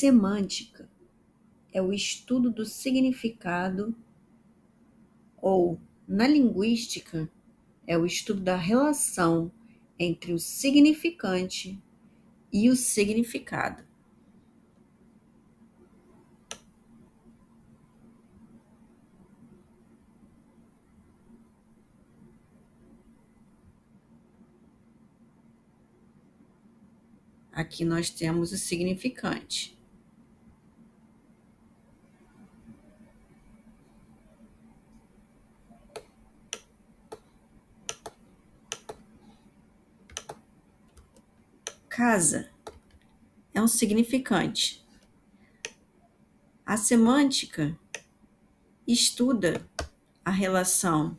Semântica é o estudo do significado, ou, na linguística, é o estudo da relação entre o significante e o significado. Aqui nós temos o significante. Casa é um significante. A semântica estuda a relação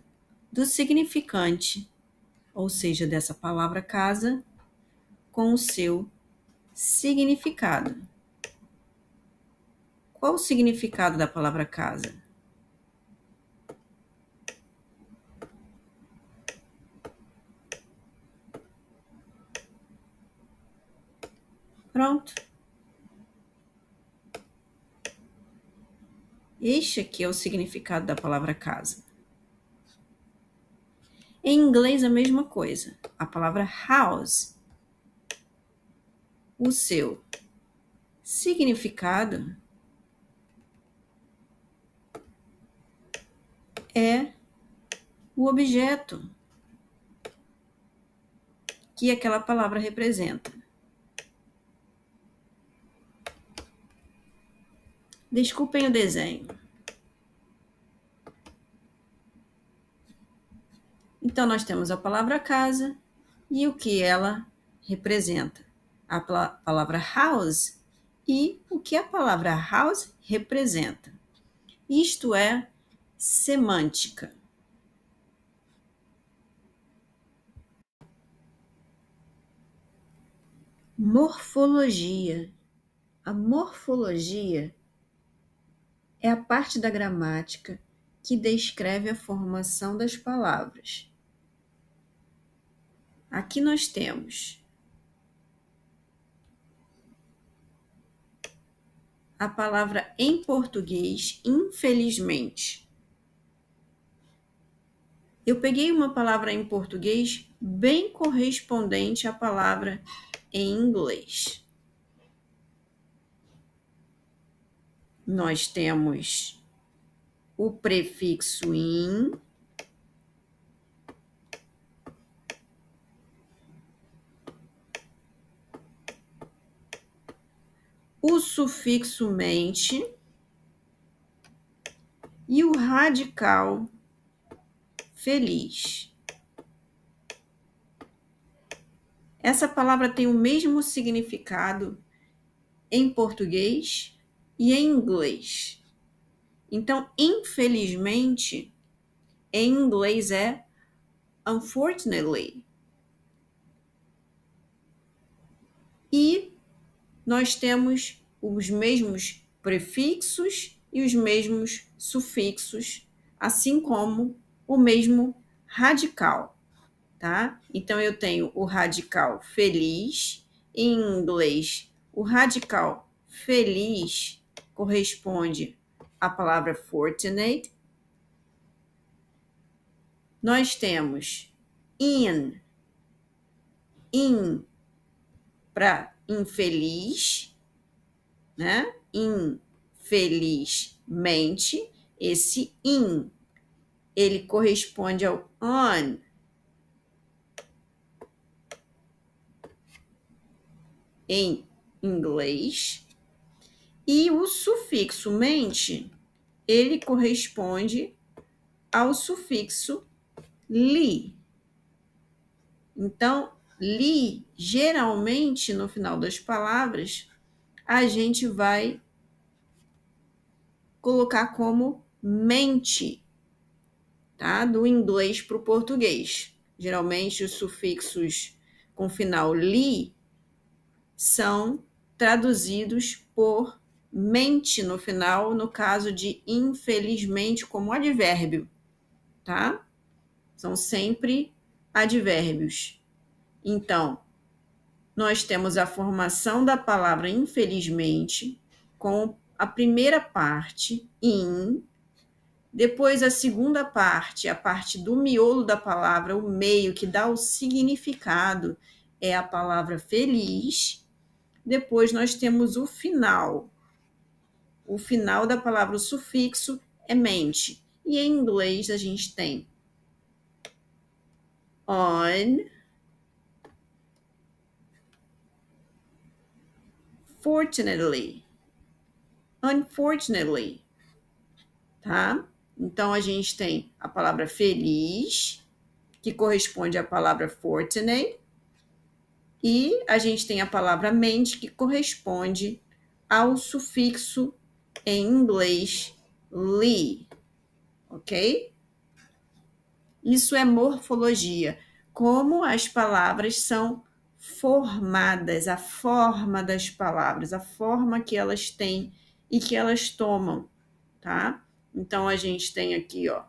do significante, ou seja, dessa palavra casa, com o seu significado. Qual o significado da palavra casa? Pronto. Este aqui é o significado da palavra casa. Em inglês, a mesma coisa. A palavra house, o seu significado é o objeto que aquela palavra representa. Desculpem o desenho. Então, nós temos a palavra casa e o que ela representa. A palavra house e o que a palavra house representa. Isto é semântica. Morfologia. A morfologia é a parte da gramática que descreve a formação das palavras. Aqui nós temos a palavra em português, infelizmente. Eu peguei uma palavra em português bem correspondente à palavra em inglês. Nós temos o prefixo in, o sufixo mente e o radical feliz. Essa palavra tem o mesmo significado em português e em inglês. Então, infelizmente, em inglês é unfortunately. E nós temos os mesmos prefixos e os mesmos sufixos, assim como o mesmo radical, tá? Então, eu tenho o radical feliz, em inglês, o radical feliz corresponde à palavra fortunate. Nós temos in para infeliz, né? Infelizmente, esse in, ele corresponde ao on. Em inglês. E o sufixo mente, ele corresponde ao sufixo li. Então, li, geralmente, no final das palavras, a gente vai colocar como mente, tá? Do inglês para o português. Geralmente, os sufixos com final li são traduzidos por mente no final, no caso de infelizmente, como advérbio, tá? São sempre advérbios. Então, nós temos a formação da palavra infelizmente, com a primeira parte, in, depois a segunda parte, a parte do miolo da palavra, o meio, que dá o significado, é a palavra feliz. Depois nós temos o final. O final da palavra, o sufixo, é mente. E em inglês a gente tem on, fortunately, unfortunately, tá? Então a gente tem a palavra feliz, que corresponde à palavra fortunate, e a gente tem a palavra mente, que corresponde ao sufixo em inglês ly, ok? Isso é morfologia, como as palavras são formadas, a forma das palavras, a forma que elas têm e que elas tomam, tá? Então a gente tem aqui, ó,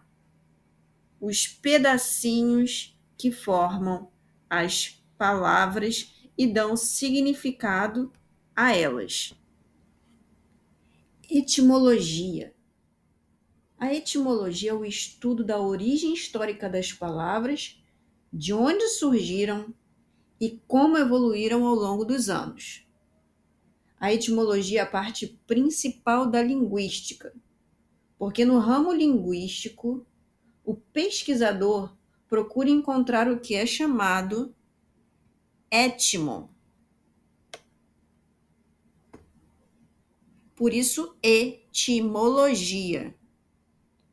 os pedacinhos que formam as palavras e dão significado a elas. Etimologia. A etimologia é o estudo da origem histórica das palavras, de onde surgiram e como evoluíram ao longo dos anos. A etimologia é a parte principal da linguística, porque no ramo linguístico, o pesquisador procura encontrar o que é chamado étimo. Por isso, etimologia,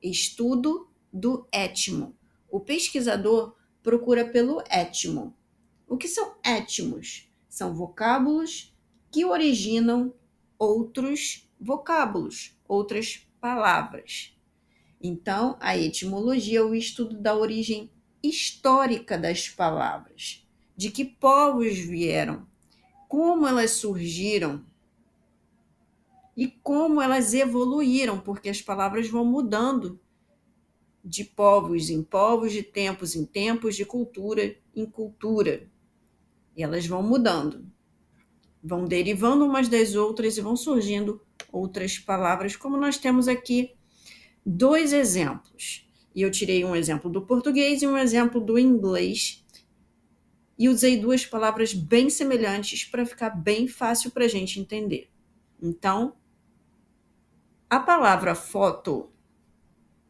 estudo do étimo. O pesquisador procura pelo étimo. O que são étimos? São vocábulos que originam outros vocábulos, outras palavras. Então, a etimologia é o estudo da origem histórica das palavras, de que povos vieram, como elas surgiram e como elas evoluíram, porque as palavras vão mudando de povos em povos, de tempos em tempos, de cultura em cultura. E elas vão mudando, vão derivando umas das outras e vão surgindo outras palavras, como nós temos aqui 2 exemplos. E eu tirei um exemplo do português e um exemplo do inglês. E usei 2 palavras bem semelhantes para ficar bem fácil para a gente entender. Então, a palavra foto,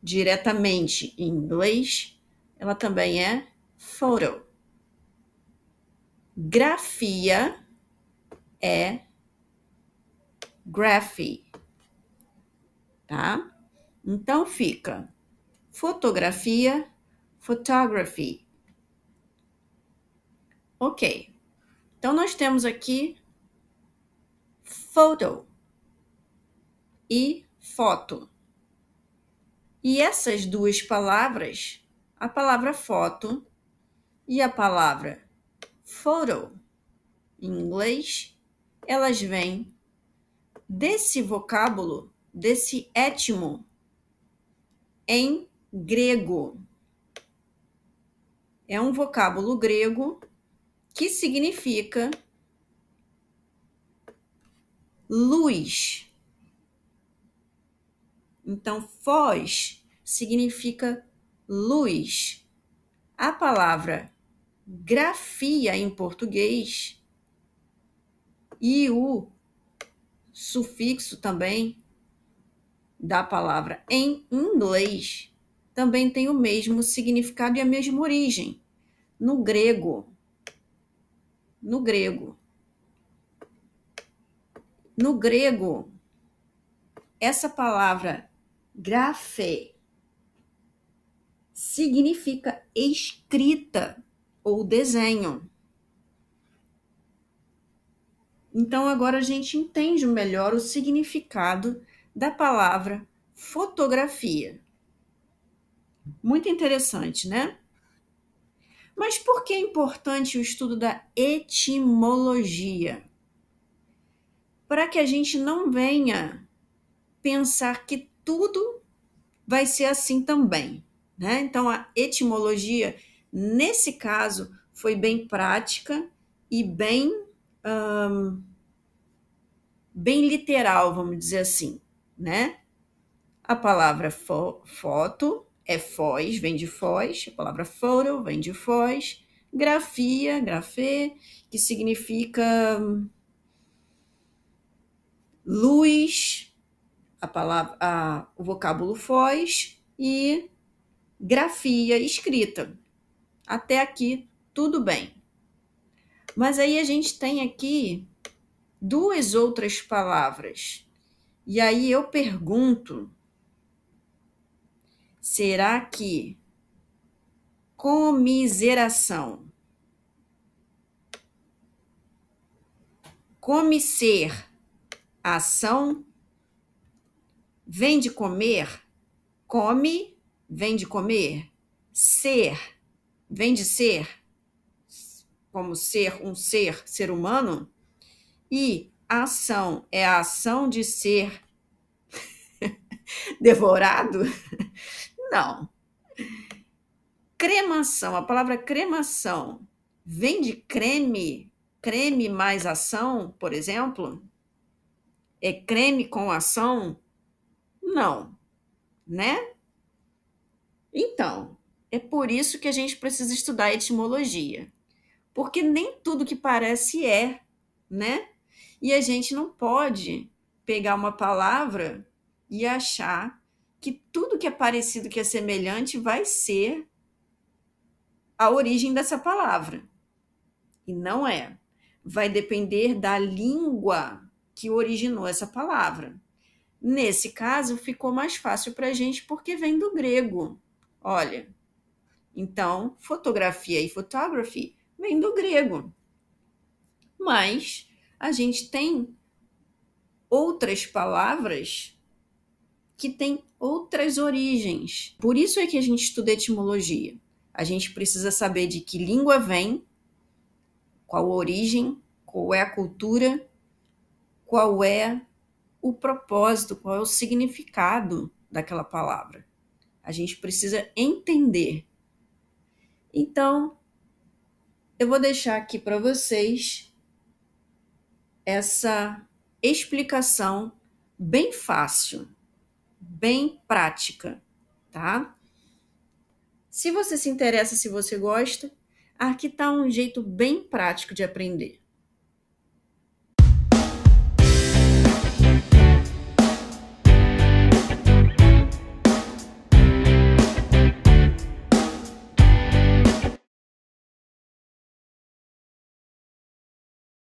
diretamente em inglês, ela também é photo. Grafia é graphy, tá? Então fica fotografia, photography. Ok. Então nós temos aqui photo e foto. E essas 2 palavras, a palavra foto e a palavra photo, em inglês, elas vêm desse vocábulo, desse étimo, em grego. É um vocábulo grego que significa luz. Então, phos significa luz. A palavra grafia em português e o sufixo também da palavra em inglês também tem o mesmo significado e a mesma origem. No grego. No grego, essa palavra grafê significa escrita ou desenho. Então, agora a gente entende melhor o significado da palavra fotografia. Muito interessante, né? Mas por que é importante o estudo da etimologia? Para que a gente não venha pensar que tudo vai ser assim também, né? Então, a etimologia, nesse caso, foi bem prática e bem bem literal, vamos dizer assim, né? A palavra foto é Foz, vem de Foz. A palavra photo vem de Foz. Grafia, grafê, que significa luz, o vocábulo Foz, e grafia, escrita. Até aqui, tudo bem. Mas aí a gente tem aqui duas outras palavras. E aí eu pergunto, será que comiseração, comicer, ação, vem de comer? Come, vem de comer? Ser, vem de ser? Como ser humano? E ação é a ação de ser devorado? Não. Cremação, a palavra cremação vem de creme, creme mais ação, por exemplo? É creme com ação? Não, né? Então, é por isso que a gente precisa estudar a etimologia. Porque nem tudo que parece é, né? E a gente não pode pegar uma palavra e achar que tudo que é parecido, que é semelhante, vai ser a origem dessa palavra. E não é. Vai depender da língua que originou essa palavra. Nesse caso, ficou mais fácil para a gente porque vem do grego. Olha, então, fotografia e photography vem do grego. Mas a gente tem outras palavras que têm outras origens. Por isso é que a gente estuda etimologia. A gente precisa saber de que língua vem, qual a origem, qual é a cultura, qual é o propósito, qual é o significado daquela palavra. A gente precisa entender. Então, eu vou deixar aqui para vocês essa explicação bem fácil, bem prática, tá? Se você se interessa, se você gosta, aqui está um jeito bem prático de aprender.